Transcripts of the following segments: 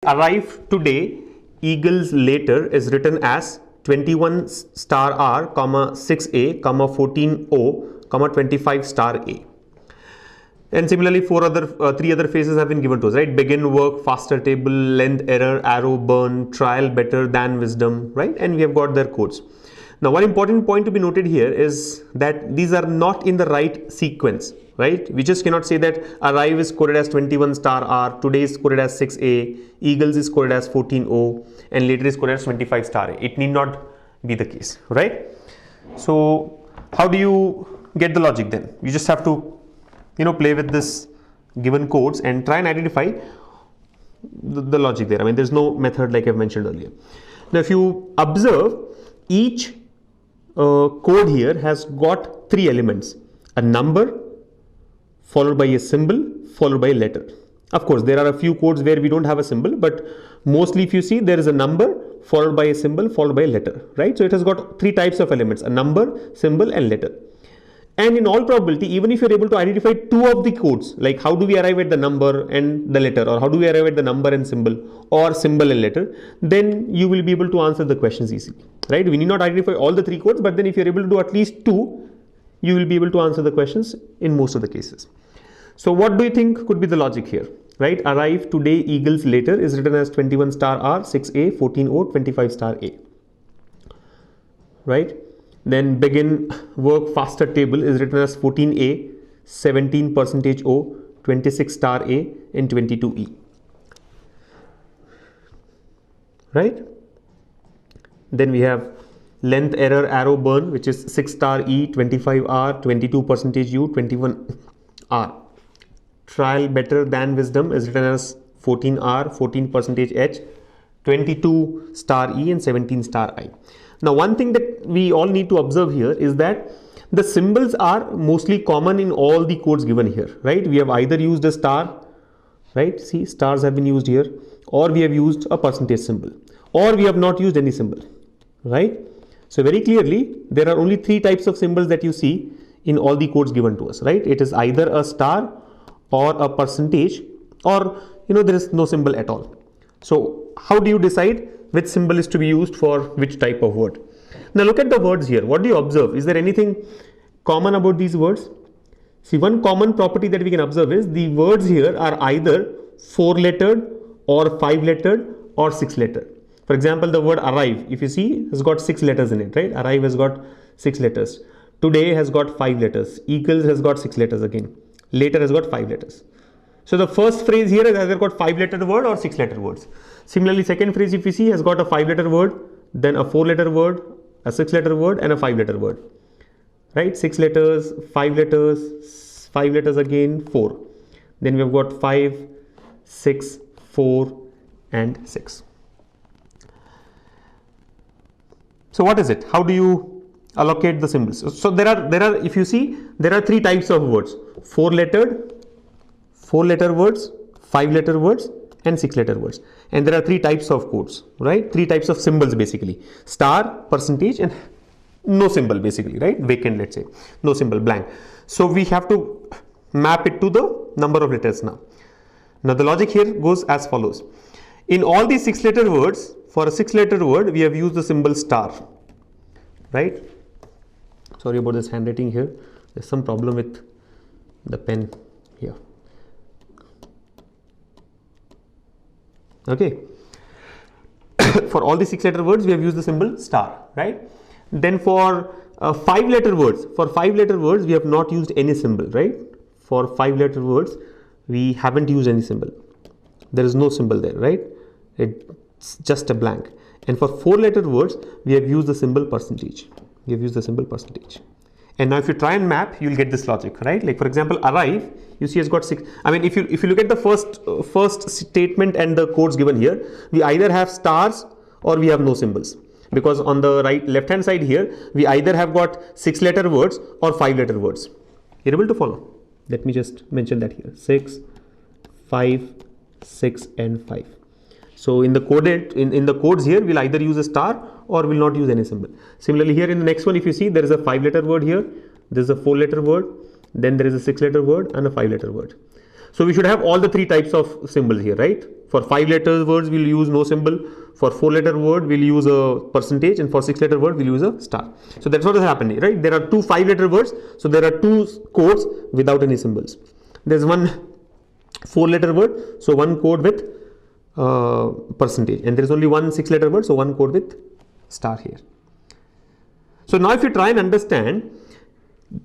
Arrive today, eagles later is written as 21 star R, comma 6A, comma 14 O, comma 25 star A. And similarly, three other phases have been given to us, right? Begin, work, faster table, length, error, arrow, burn, trial, better than, wisdom, right? And we have got their codes. Now, one important point to be noted here is that these are not in the right sequence, right? We just cannot say that arrive is coded as 21 star R, today is coded as 6A, eagles is coded as 14O, and later is coded as 25 star A. It need not be the case, right? So, how do you get the logic then? You just have to play with this given codes and try and identify the logic there. I mean, there's no method like I've mentioned earlier. Now, if you observe, each code here has got three elements: a number, followed by a symbol, followed by a letter. Of course, there are a few codes where we don't have a symbol, but mostly if you see, there is a number, followed by a symbol, followed by a letter, right? So it has got three types of elements: a number, symbol, and letter. And in all probability, even if you're able to identify two of the codes, like how do we arrive at the number and the letter, or how do we arrive at the number and symbol, or symbol and letter, then you will be able to answer the questions easily, right? We need not identify all the three codes, but then if you're able to do at least two, you will be able to answer the questions in most of the cases. So what do you think could be the logic here, right? Arrive today, eagles later is written as 21 star R, 6A, 14O, 25 star A, right? Then begin, work, faster table is written as 14A, 17% O, 26 star A, and 22E, right? Then we have length, error, arrow, burn, which is 6 star E, 25 R, 22% U, 21 R. Trial, better than, wisdom is written as 14 R, 14% H, 22 star E, and 17 star I. Now, one thing that we all need to observe here is that the symbols are mostly common in all the codes given here, right? We have either used a star, right? See, stars have been used here, or we have used a percentage symbol, or we have not used any symbol, right? So very clearly, there are only three types of symbols that you see in all the codes given to us, right? It is either a star or a percentage, or there is no symbol at all. So how do you decide which symbol is to be used for which type of word? Now look at the words here. What do you observe? Is there anything common about these words? See, one common property that we can observe is the words here are either 4-lettered or 5-lettered or 6-lettered. For example, the word arrive, if you see, has got 6 letters in it, right? Arrive has got 6 letters. Today has got 5 letters. Eagles has got 6 letters again. Later has got 5 letters. So the first phrase here has either got 5-letter word or 6-letter words. Similarly, second phrase, if you see, has got a 5-letter word, then a 4-letter word, a 6-letter word, and a 5-letter word, right? 6 letters, 5 letters, 5 letters again, 4. Then we have got 5, 6, 4, and 6. So what is it? How do you allocate the symbols? So there are, if you see, there are three types of words: 4-lettered, 4-letter words, 5-letter words, and 6-letter words. And there are three types of codes, right? Three types of symbols basically: star, percentage, and no symbol basically, right? Vacant, let's say, no symbol, blank. So we have to map it to the number of letters now. Now the logic here goes as follows. In all these 6-letter words, for a 6-letter word, we have used the symbol star, right? Sorry about this handwriting here. There's some problem with the pen here. Okay. For all the 6-letter words, we have used the symbol star, right? Then for 5-letter words, we have not used any symbol, right? For 5-letter words, we haven't used any symbol. There is no symbol there, right? It's just a blank. And for 4-letter words, we have used the symbol percentage. And now if you try and map, you will get this logic, right? Like for example, arrive, you see has got 6. I mean, if you look at the first statement and the codes given here, we either have stars or we have no symbols. Because on the left hand side here, we either have got 6-letter words or 5-letter words. You're able to follow? Let me just mention that here: 6, 5, 6, and 5. So in the codes here, we'll either use a star or will not use any symbol. Similarly, here in the next one, if you see, there is a 5-letter word here, there is a 4-letter word, then there is a 6-letter word and a 5-letter word. So we should have all the three types of symbols here, right? For 5-letter words, we'll use no symbol. For 4-letter word, we'll use a percentage, and for 6-letter word, we'll use a star. So that's what is happening, right? There are two 5-letter words, so there are two codes without any symbols. There's one 4-letter word, so one code with percentage, and there is only one 6-letter word, so one code with star here. So now if you try and understand,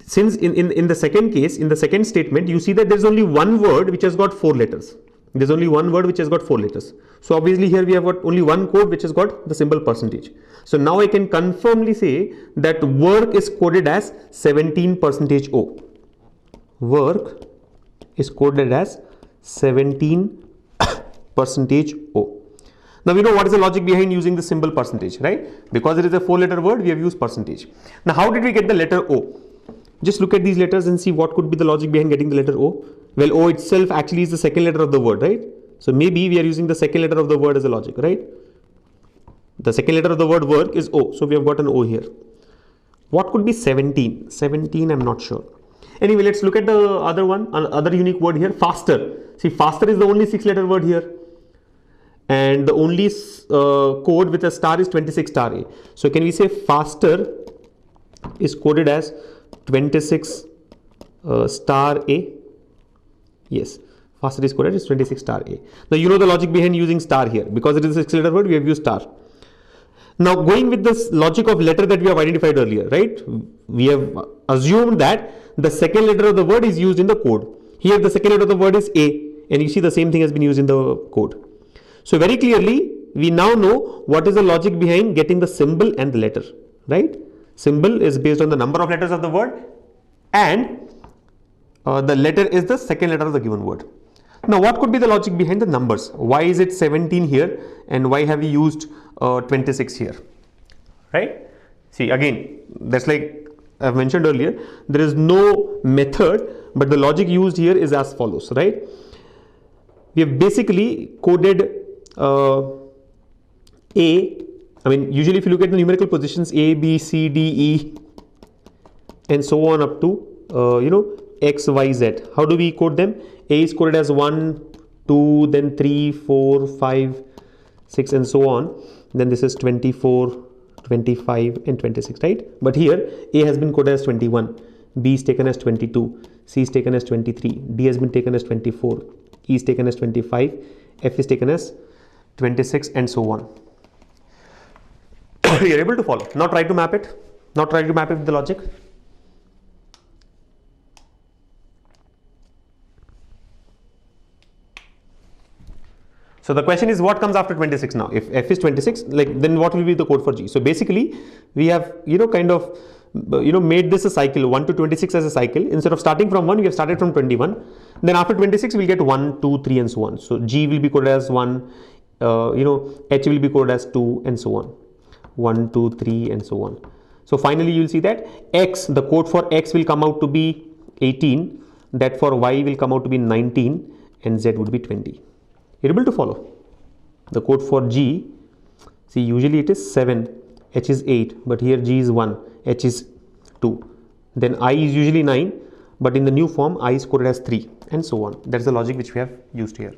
since in the second case, in the second statement, you see that there is only one word which has got 4 letters. There's only one word which has got 4 letters. So obviously here we have got only one code which has got the symbol percentage. So now I can confirmly say that work is coded as 17% O. Work is coded as 17% O. Now we know what is the logic behind using the symbol percentage, right? Because it is a 4-letter word, we have used percentage. Now how did we get the letter O? Just look at these letters and see what could be the logic behind getting the letter O. Well, O itself actually is the second letter of the word, right? So maybe we are using the second letter of the word as a logic, right? The second letter of the word work is O. So we have got an O here. What could be 17? 17, I'm not sure. Anyway, let's look at the other one, another unique word here, faster. See, faster is the only 6-letter word here. And the only code with a star is 26 star A. So can we say faster is coded as 26 star A? Yes, faster is coded as 26 star A. Now you know the logic behind using star here. Because it is a 6-letter word, we have used star. Now going with this logic of letter that we have identified earlier, right? We have assumed that the second letter of the word is used in the code. Here the second letter of the word is A, and you see the same thing has been used in the code. So very clearly we now know what is the logic behind getting the symbol and the letter, right? Symbol is based on the number of letters of the word, and the letter is the second letter of the given word. Now what could be the logic behind the numbers? Why is it 17 here, and why have we used 26 here, right? See, again, that's like I've mentioned earlier, there is no method, but the logic used here is as follows, right? We have basically coded usually if you look at the numerical positions A, B, C, D, E and so on up to X, Y, Z. How do we code them? A is coded as 1, 2, then 3, 4, 5, 6 and so on. Then this is 24, 25 and 26, right? But here A has been coded as 21, B is taken as 22, C is taken as 23, D has been taken as 24, E is taken as 25, F is taken as 26 and so on. You're able to follow. Now try to map it. Now try to map it with the logic. So the question is, what comes after 26 now? If F is 26, then what will be the code for G? So basically we have made this a cycle, 1 to 26 as a cycle. Instead of starting from 1, we have started from 21. Then after 26 we'll get 1, 2, 3 and so on. So G will be coded as 1, H will be coded as 2 and so on. 1, 2, 3 and so on. So finally you will see that X, the code for X will come out to be 18, that for Y will come out to be 19 and Z would be 20. You're able to follow. The code for G, see, usually it is 7, H is 8, but here G is 1, H is 2. Then I is usually 9, but in the new form I is coded as 3 and so on. That's the logic which we have used here.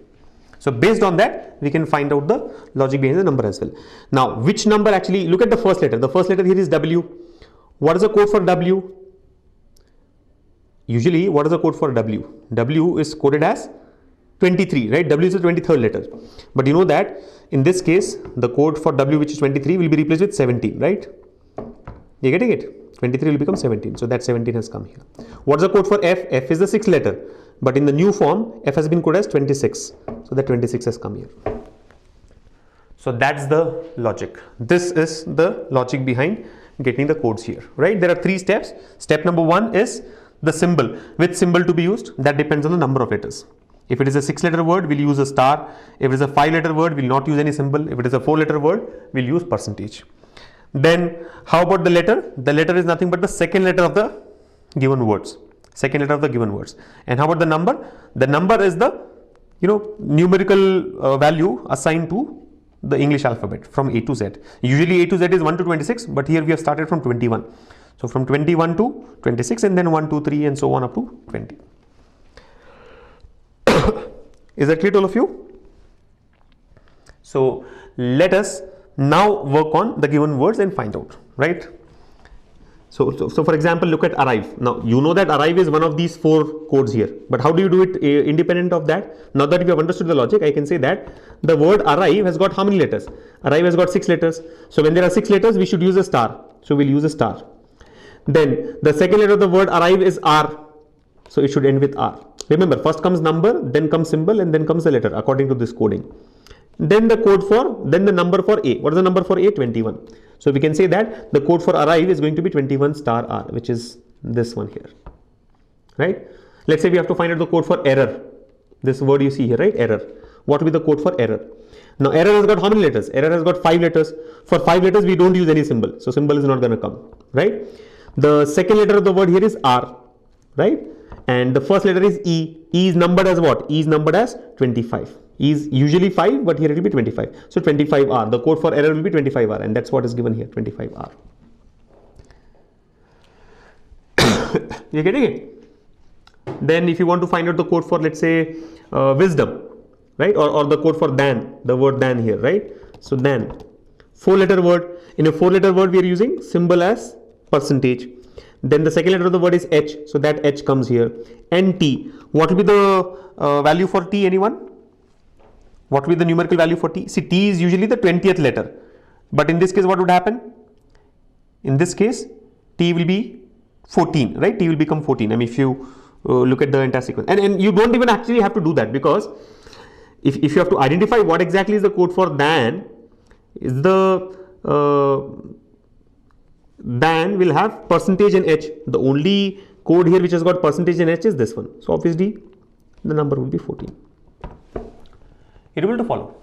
So based on that, we can find out the logic behind the number as well. Now, which number actually, look at the first letter. The first letter here is W. What is the code for W? Usually, what is the code for W? W is coded as 23, right? W is the 23rd letter. But you know that in this case, the code for W, which is 23, will be replaced with 17, right? You're getting it? 23 will become 17. So that 17 has come here. What's the code for F? F is the 6th letter. But in the new form, F has been coded as 26. So that 26 has come here. So that's the logic. This is the logic behind getting the codes here, right? There are 3 steps. Step number 1 is the symbol. Which symbol to be used? That depends on the number of letters. If it is a 6-letter word, we'll use a star. If it is a 5-letter word, we'll not use any symbol. If it is a 4-letter word, we'll use percentage. Then how about the letter? The letter is nothing but the second letter of the given words. Second letter of the given words. And how about the number? The number is the numerical value assigned to the English alphabet from A to Z. Usually A to Z is 1 to 26, but here we have started from 21. So from 21 to 26 and then 1, 2, 3 and so on up to 20. Is that clear to all of you? So let us now work on the given words and find out, right? So for example, look at arrive. Now you know that arrive is one of these 4 codes here, but how do you do it independent of that? Now that we have understood the logic, I can say that the word arrive has got how many letters? Arrive has got 6 letters. So when there are 6 letters, we should use a star. So we'll use a star. Then the second letter of the word arrive is R. So it should end with R. Remember, first comes number, then comes symbol, and then comes the letter according to this coding. Then the number for A. What is the number for A? 21. So we can say that the code for arrive is going to be 21 star R, which is this one here, right? Let's say we have to find out the code for error. This word you see here, right? Error. What will be the code for error? Now error has got how many letters? Error has got 5 letters. For 5 letters, we don't use any symbol. So symbol is not going to come, right? The second letter of the word here is R, right? And the first letter is E. E is numbered as what? E is numbered as 25. E is usually 5, but here it will be 25. So 25R. The code for error will be 25R, and that's what is given here, 25R. You're getting it? Then if you want to find out the code for, let's say, wisdom, right? Or the code for than, the word than here, right? So than, 4-letter word. In a 4-letter word, we are using symbol as percentage. Then the second letter of the word is H, so that H comes here. And T. What will be the value for T, anyone? What will be the numerical value for T? See, T is usually the 20th letter. But in this case, what would happen? In this case, T will be 14, right? T will become 14. I mean, if you look at the entire sequence. And you don't even actually have to do that, because if you have to identify what exactly is the code for than, is the than will have percentage and H. The only code here which has got percentage and H is this one. So obviously the number will be 14. You're able to follow?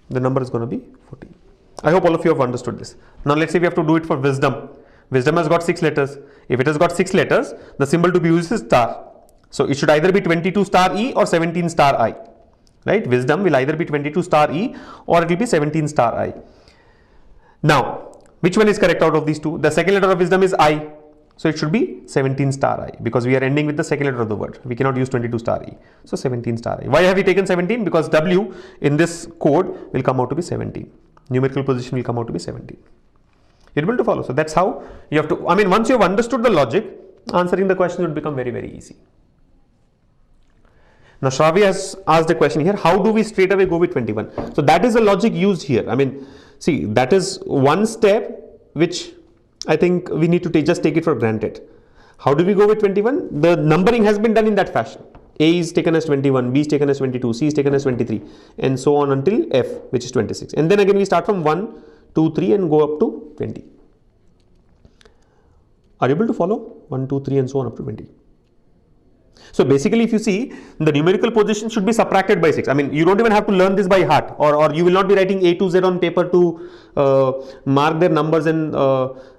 The number is going to be 14. I hope all of you have understood this. Now let's say we have to do it for wisdom. Wisdom has got 6 letters. If it has got 6 letters, the symbol to be used is star. So it should either be 22 star E or 17 star I. Right? Wisdom will either be 22 star E or it will be 17 star I. Now, which one is correct out of these two? The second letter of wisdom is I. So it should be 17 star I, because we are ending with the second letter of the word. We cannot use 22 star E. So 17 star I. Why have we taken 17? Because W in this code will come out to be 17. Numerical position will come out to be 17. You're able to follow? So that's how you have to, I mean, once you have understood the logic, answering the question would become very, very easy. Now Shravya has asked a question here, how do we straight away go with 21? So that is the logic used here. I mean, see, that is one step which I think we need to just take it for granted. How do we go with 21? The numbering has been done in that fashion. A is taken as 21, B is taken as 22, C is taken as 23, and so on until F, which is 26. And then again we start from 1, 2, 3 and go up to 20. Are you able to follow? 1, 2, 3 and so on up to 20. So basically, if you see, the numerical position should be subtracted by 6. I mean, you don't even have to learn this by heart, or you will not be writing A to Z on paper to mark their numbers and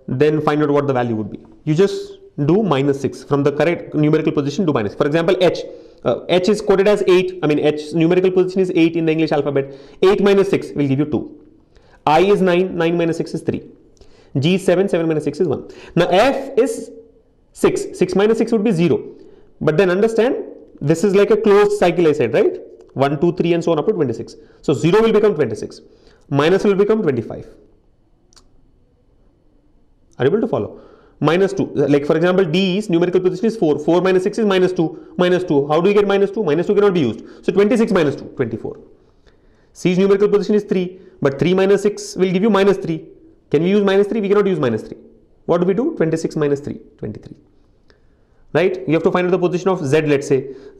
then find out what the value would be. You just do -6 from the correct numerical position, do -. For example, H. H is coded as 8. I mean, H numerical position is 8 in the English alphabet. 8 minus 6 will give you 2. I is 9. 9 minus 6 is 3. G is 7. 7 minus 6 is 1. Now F is 6. 6 minus 6 would be 0. But then understand, this is like a closed cycle I said, right? 1, 2, 3 and so on up to 26. So 0 will become 26. Minus will become 25. Are you able to follow? -2. Like for example, D's numerical position is 4. 4 minus 6 is -2. -2. How do you get -2? -2 cannot be used. So 26 minus 2, 24. C's numerical position is 3. But 3 minus 6 will give you -3. Can we use -3? We cannot use -3. What do we do? 26 minus 3, 23. Right? You have to find out the position of Z, let's say.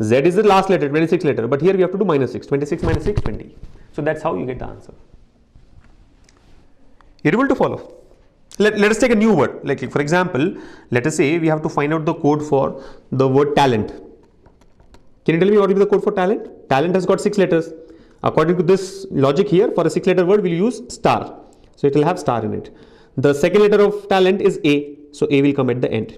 Z is the last letter, 26 letter. But here we have to do -6. 26 minus 6, 20. So that's how you get the answer. You're able to follow? Let us take a new word. Like for example, let us say we have to find out the code for the word talent. Can you tell me what is the code for talent? Talent has got 6 letters. According to this logic here, for a 6-letter word, we'll use star. So it will have star in it. The second letter of talent is A. So A will come at the end.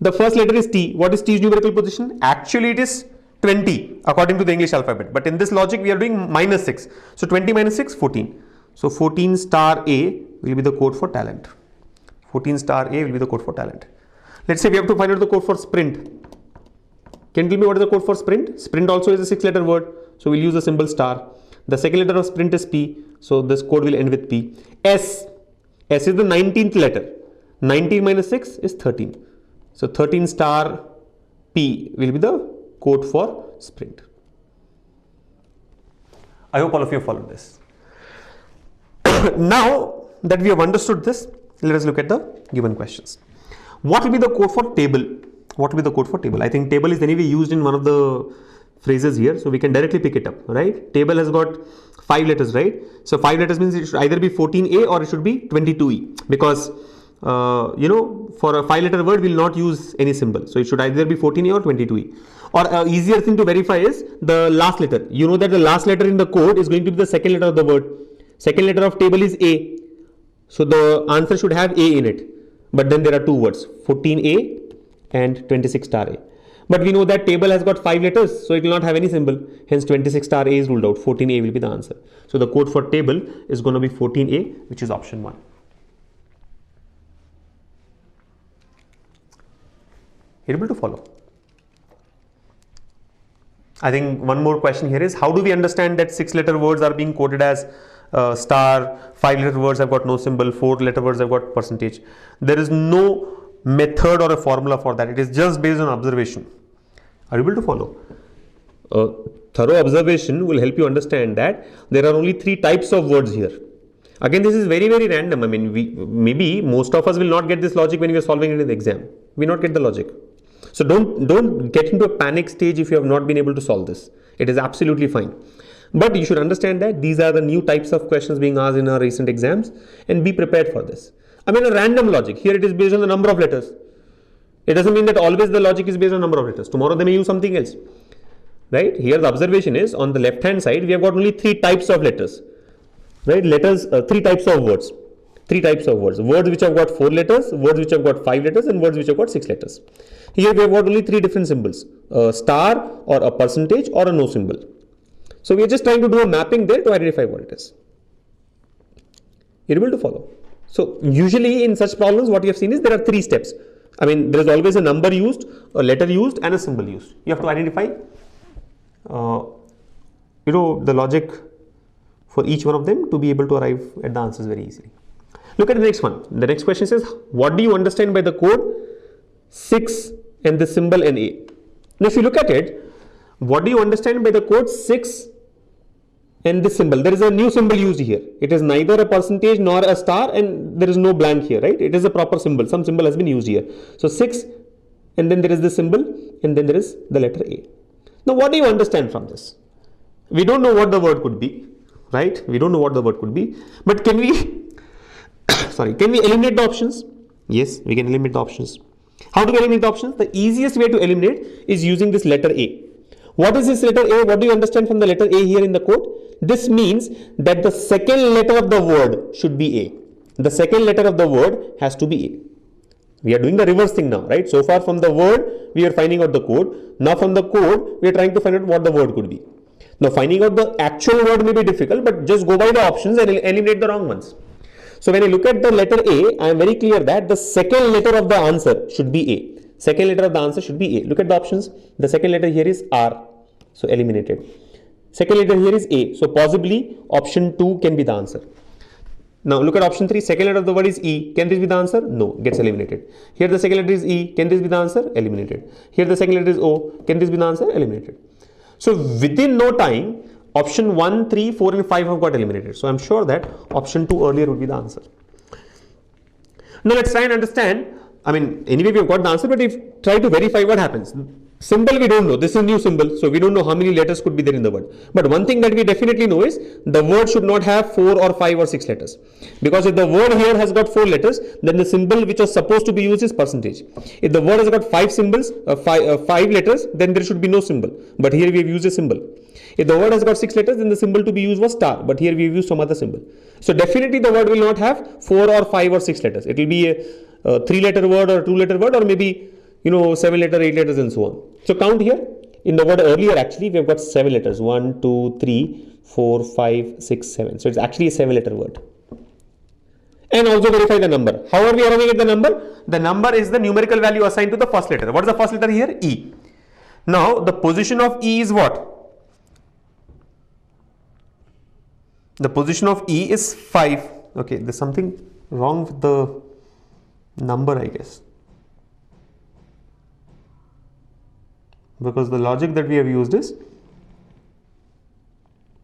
The first letter is T. What is T's numerical position? Actually, it is 20 according to the English alphabet. But in this logic, we are doing -6. So 20 minus 6, 14. So 14 star A will be the code for talent. 14 star A will be the code for talent. Let's say we have to find out the code for sprint. Can you tell me what is the code for sprint? Sprint also is a 6-letter word, so we'll use the symbol star. The second letter of sprint is P, so this code will end with P. S is the 19th letter. 19 minus 6 is 13. So 13 star P will be the code for sprint. I hope all of you have followed this. Now that we have understood this, let us look at the given questions. What will be the code for table? What will be the code for table? I think table is anyway used in one of the phrases here, so we can directly pick it up, right? Table has got 5 letters, right? So 5 letters means it should either be 14A or it should be 22E, because for a 5-letter word we will not use any symbol, so it should either be 14A or 22E. Or easier thing to verify is the last letter. You know that the last letter in the code is going to be the second letter of the word. Second letter of table is A, so the answer should have A in it. But then there are two words, 14A and 26 star A. But we know that table has got 5 letters, so it will not have any symbol. Hence 26 star A is ruled out. 14A will be the answer. So the code for table is going to be 14A, which is option 1. You're able to follow? I think one more question here is, how do we understand that 6-letter words are being coded as star, 5-letter words have got no symbol, 4-letter words have got percentage? There is no method or a formula for that. It is just based on observation. Are you able to follow? Thorough observation will help you understand that there are only 3 types of words here. Again, this is very, very random. I mean, maybe most of us will not get this logic when we are solving it in the exam. We not get the logic. So don't get into a panic stage if you have not been able to solve this. It is absolutely fine. But you should understand that these are the new types of questions being asked in our recent exams, and be prepared for this. I mean, a random logic. Here it is based on the number of letters. It doesn't mean that always the logic is based on number of letters. Tomorrow they may use something else. Right? Here the observation is, on the left hand side, we have got only 3 types of letters. Right? Letters, 3 types of words. 3 types of words. Words which have got 4 letters, words which have got 5 letters, and words which have got 6 letters. Here we have got only 3 different symbols. A star, or a percentage, or a no symbol. So we are just trying to do a mapping there to identify what it is. You're able to follow? So usually in such problems, what you have seen is there are 3 steps. I mean, there is always a number used, a letter used, and a symbol used. You have to identify the logic for each one of them to be able to arrive at the answers very easily. Look at the next one. The next question says, what do you understand by the code 6 and the symbol and A? Now if you look at it, what do you understand by the code 6 and this symbol? There is a new symbol used here. It is neither a percentage nor a star, and there is no blank here, right? It is a proper symbol. Some symbol has been used here. So 6, and then there is the symbol, and then there is the letter A. Now what do you understand from this? We don't know what the word could be, right? We don't know what the word could be. But can we can we eliminate the options? Yes, we can eliminate the options. How do we eliminate the options? The easiest way to eliminate is using this letter A. What is this letter A? What do you understand from the letter A here in the code? This means that the second letter of the word should be A. The second letter of the word has to be A. We are doing the reverse thing now, right? So far from the word, we are finding out the code. Now from the code, we are trying to find out what the word could be. Now finding out the actual word may be difficult, but just go by the options and eliminate the wrong ones. So when I look at the letter A, I am very clear that the second letter of the answer should be A. Second letter of the answer should be A. Look at the options. The second letter here is R. So eliminated. Second letter here is A. So possibly option 2 can be the answer. Now look at option 3. Second letter of the word is E. Can this be the answer? No. Gets eliminated. Here the second letter is E. Can this be the answer? Eliminated. Here the second letter is O. Can this be the answer? Eliminated. So within no time, option 1, 3, 4 and 5 have got eliminated. So I'm sure that option 2 earlier would be the answer. Now let's try and understand. I mean, anyway we have got the answer, but if try to verify what happens. Symbol we don't know. This is a new symbol, so we don't know how many letters could be there in the word. But one thing that we definitely know is the word should not have 4 or 5 or 6 letters. Because if the word here has got 4 letters, then the symbol which was supposed to be used is percentage. If the word has got 5 symbols, 5 letters, then there should be no symbol. But here we have used a symbol. If the word has got 6 letters, then the symbol to be used was star. But here we have used some other symbol. So definitely the word will not have 4 or 5 or 6 letters. It will be a 3-letter word or a 2-letter word, or maybe 7 letters, 8 letters and so on. So count here. In the word earlier actually we have got 7 letters. 1, 2, 3, 4, 5, 6, 7. So it's actually a 7-letter word. And also verify the number. How are we arriving at the number? The number is the numerical value assigned to the first letter. What is the first letter here? E. Now the position of E is what? The position of E is 5. Okay, there's something wrong with the number, I guess, because the logic that we have used is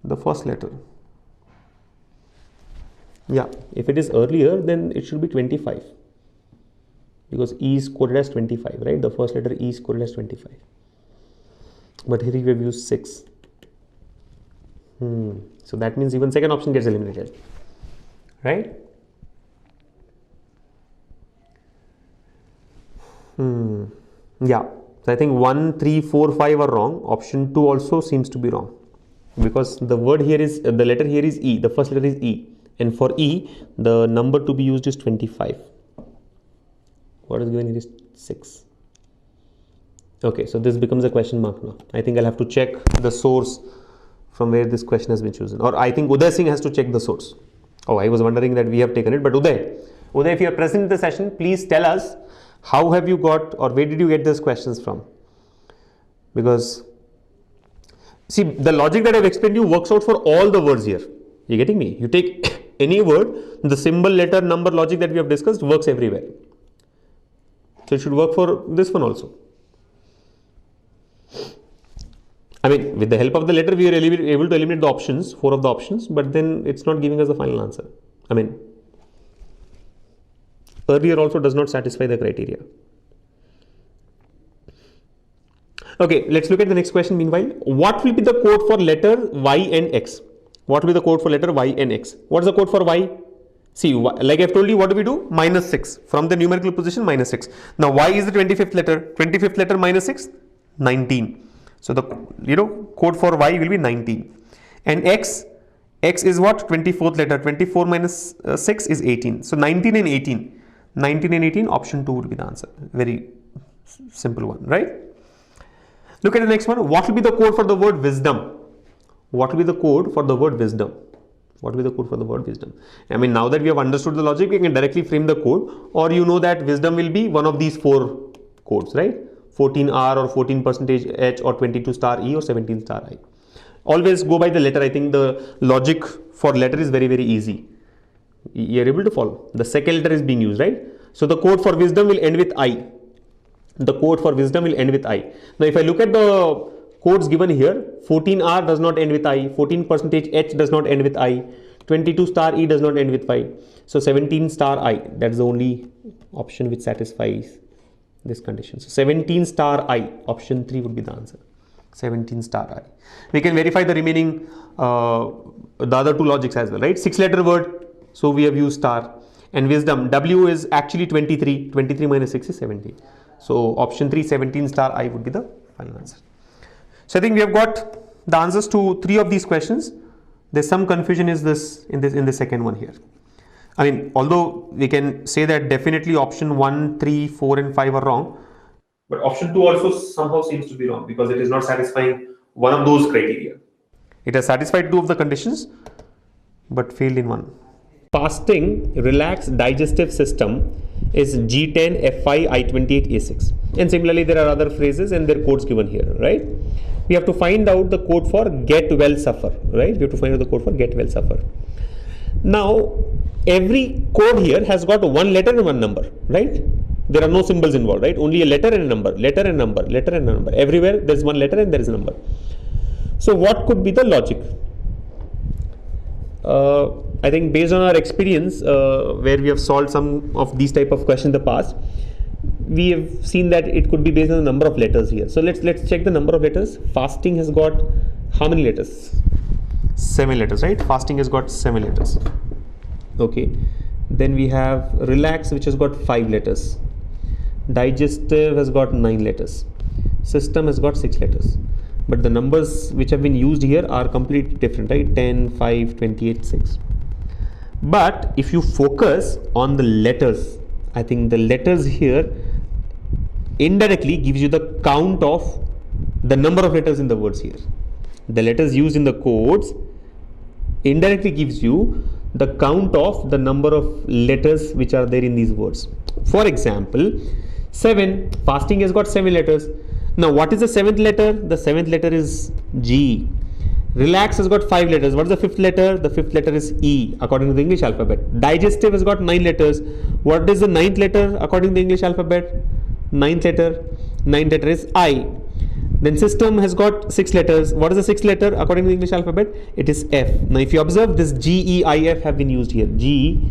the first letter. Yeah, if it is earlier, then it should be 25, because E is coded as 25, right? The first letter E is coded as 25. But here we have used 6. So that means even second option gets eliminated, right? Yeah. So I think 1, 3, 4, 5 are wrong. Option 2 also seems to be wrong, because the word here is, the letter here is E. The first letter is E. And for E, the number to be used is 25. What is given here is 6. Okay, so this becomes a question mark now. I think I'll have to check the source from where this question has been chosen. Or I think Uday Singh has to check the source. Oh, I was wondering that we have taken it. But Uday, if you are present in the session, please tell us how have you got, or where did you get these questions from? Because see, the logic that I've explained to you works out for all the words here. You're getting me? You take any word, the symbol, letter, number logic that we have discussed works everywhere. So it should work for this one also. I mean, with the help of the letter, we are able to eliminate the options, 4 of the options, but then it's not giving us the final answer. I mean, earlier also does not satisfy the criteria. Okay, let's look at the next question meanwhile. What will be the code for letter Y and X? What will be the code for letter Y and X? What is the code for Y? See, like I've told you, what do we do? -6. From the numerical position, -6. Now, Y is the 25th letter. 25th letter minus 6, 19. So the code for Y will be 19. And X is what? 24th letter. 24 minus 6 is 18. So 19 and 18. 19 and 18, option 2 would be the answer. Very simple one, right? Look at the next one. What will be the code for the word wisdom? What will be the code for the word wisdom? What will be the code for the word wisdom? I mean, now that we have understood the logic, we can directly frame the code, or you know that wisdom will be one of these 4 codes, right? 14R or 14% H or 22 star E or 17 star I. Always go by the letter. I think the logic for letter is very, very easy. You are able to follow. The second letter is being used, right? So the code for wisdom will end with I. The code for wisdom will end with I. Now, if I look at the codes given here, 14R does not end with I, 14% H does not end with I, 22 star E does not end with I. So 17 star I, that's the only option which satisfies this condition. So 17 star I, option 3 would be the answer. 17 star I. We can verify the remaining, the other 2 logics as well, right? 6-letter word, so we have used star. And wisdom, W is actually 23. 23 minus 6 is 17. So option 3, 17 star I would be the final answer. So I think we have got the answers to 3 of these questions. There's some confusion in the second one here. I mean, although we can say that definitely option 1, 3, 4 and 5 are wrong, but option 2 also somehow seems to be wrong, because it is not satisfying one of those criteria. It has satisfied 2 of the conditions but failed in 1. Fasting relaxed digestive system is G10 Fi I28 A6, and similarly there are other phrases and their codes given here, right? We have to find out the code for get well suffer, right? We have to find out the code for get well suffer. Now, every code here has got 1 letter and 1 number, right? There are no symbols involved, right? Only a letter and a number, letter and number, letter and a number. Everywhere there is 1 letter and there is a number. So what could be the logic? I think based on our experience, where we have solved some of these type of questions in the past, we have seen that it could be based on the number of letters here. So let's check the number of letters. Fasting has got how many letters? 7 letters, right? Fasting has got 7 letters. Okay. Then we have relax, which has got 5 letters. Digestive has got 9 letters. System has got 6 letters. But the numbers which have been used here are completely different, right? 10, 5, 28, 6. But if you focus on the letters, I think the letters here indirectly gives you the count of the number of letters in the words here. The letters used in the codes indirectly gives you the count of the number of letters which are there in these words. For example, 7, fasting has got 7 letters. Now what is the seventh letter? The seventh letter is G. Relax has got 5 letters. What is the fifth letter? The fifth letter is E according to the English alphabet. Digestive has got 9 letters. What is the ninth letter according to the English alphabet? Ninth letter is I. Then system has got 6 letters. What is the sixth letter according to the English alphabet? It is F. Now if you observe, this G, E, I, F have been used here. G,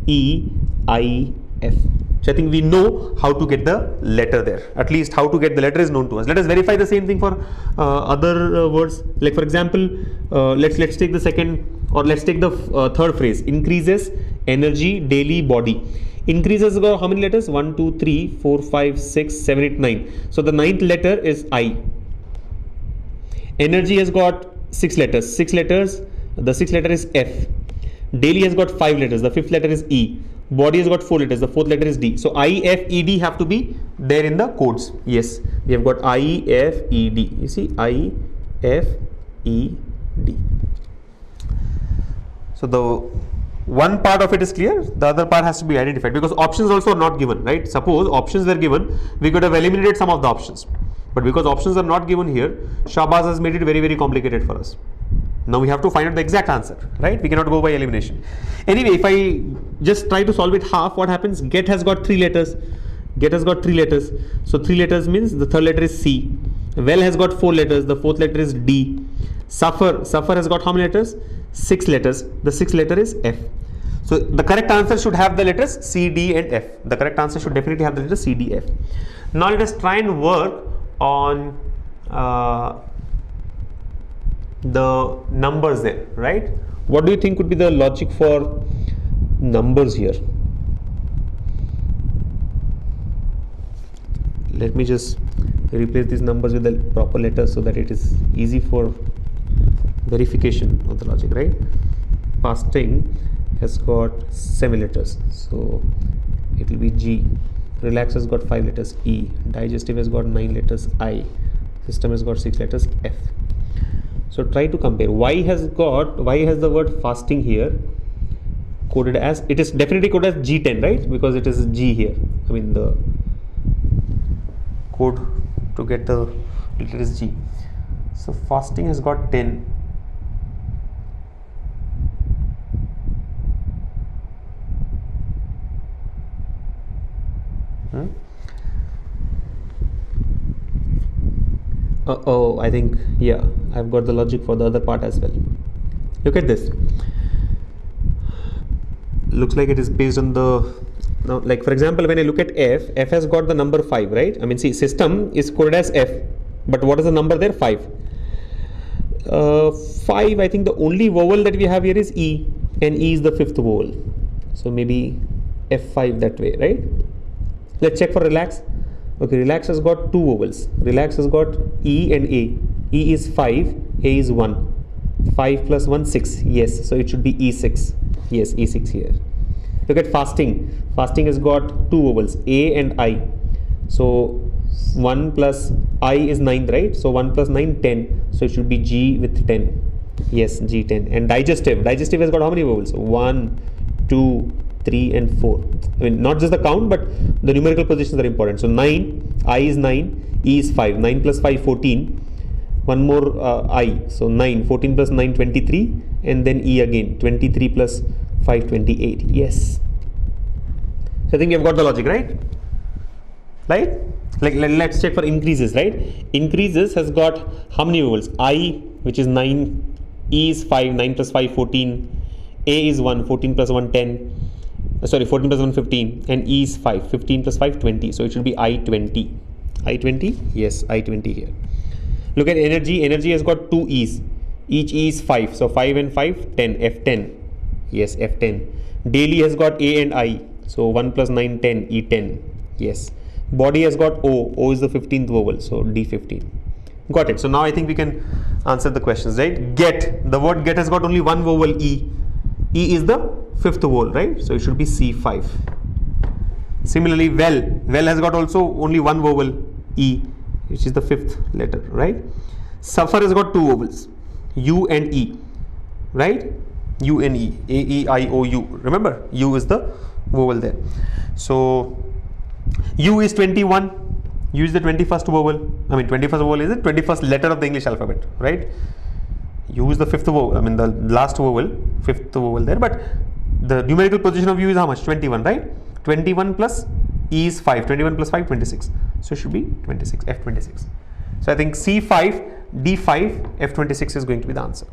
E, I, F. So I think we know how to get the letter there. At least how to get the letter is known to us. Let us verify the same thing for other words. Like for example, let's take the second, or let's take the third phrase. Increases energy, daily, body. Increases got how many letters? 1, 2, 3, 4, 5, 6, 7, 8, 9. So the ninth letter is I. Energy has got 6 letters. 6 letters. The sixth letter is F. Daily has got 5 letters. The fifth letter is E. Body has got 4 letters. The fourth letter is D. So I, F, E, D have to be there in the codes. Yes, we have got I, F, E, D. You see, I, F, E, D. So the one part of it is clear. The other part has to be identified, because options also are not given, right? Suppose options were given, we could have eliminated some of the options. But because options are not given here, Shahbaz has made it very, very complicated for us. Now we have to find out the exact answer, right? We cannot go by elimination. Anyway, if I just try to solve it half, what happens? Get has got 3 letters. Get has got 3 letters. So 3 letters means the third letter is C. Well has got 4 letters. The fourth letter is D. Suffer has got how many letters? 6 letters. The sixth letter is F. So the correct answer should have the letters C, D and F. The correct answer should definitely have the letters C, D, F. Now let us try and work on the numbers there, right? What do you think would be the logic for numbers here? Let me just replace these numbers with the proper letters so that it is easy for verification of the logic, right? Fasting has got 7 letters, so it will be G. Relax has got 5 letters, E. Digestive has got 9 letters, I. System has got 6 letters, F. So try to compare. Y has the word fasting here coded as, it is definitely coded as G10, right? Because it is G here. I mean the code to get the letter is G. So fasting has got 10. Oh, I think, yeah, I've got the logic for the other part as well. Look at this. Looks like it is based on the, now, like for example, when I look at F has got the number 5, right? I mean, see, system is coded as F, but what is the number there? 5. 5, I think the only vowel that we have here is E, and E is the 5th vowel. So maybe F5 that way, right? Let's check for relax. Okay, relax has got 2 vowels. Relax has got E and A. E is 5, A is 1. 5 plus 1, 6. Yes, so it should be E6. Yes, E6 here. Look at fasting. Fasting has got 2 vowels, A and I. So 1 plus I is 9, right? So 1 plus 9, 10. So it should be G with 10. Yes, G10. And digestive. Digestive has got how many vowels? 1, 2, 3 and 4. I mean, not just the count, but the numerical positions are important. So 9, I is 9, E is 5. 9 plus 5, 14. One more I. So 9, 14 plus 9, 23. And then E again. 23 plus 5, 28. Yes. So I think you've got the logic, right? Right? Like, let's check for increases, right? Increases has got how many vowels? I, which is 9. E is 5. 9 plus 5, 14. A is 1. 14 plus 1, 10. Sorry, 14 plus 1, 15, and E is 5. 15 plus 5, 20. So it should be I20. I20? Yes, I20 here. Look at energy. Energy has got 2 E's. Each E is 5. So 5 and 5, 10. F10. Yes, F10. Daily has got A and I. So 1 plus 9, 10. E10. Yes. Body has got O. O is the 15th vowel. So D15. Got it. So now I think we can answer the questions, right? Get. The word get has got only one vowel, E. E is the 5th vowel, right? So it should be C5. Similarly, well has got also only one vowel, E, which is the 5th letter, right? Suffer has got 2 vowels, U and E, right? U and E, A, E, I, O, U. Remember, U is the vowel there. So U is 21, use the 21st vowel. I mean 21st vowel is the 21st letter of the English alphabet, right? Use the 5th vowel, I mean the last vowel, 5th vowel there, but the numerical position of U is how much? 21, right? 21 plus E is 5, 21 plus 5, 26. So it should be 26, F26. So I think C5, D5, F26 is going to be the answer.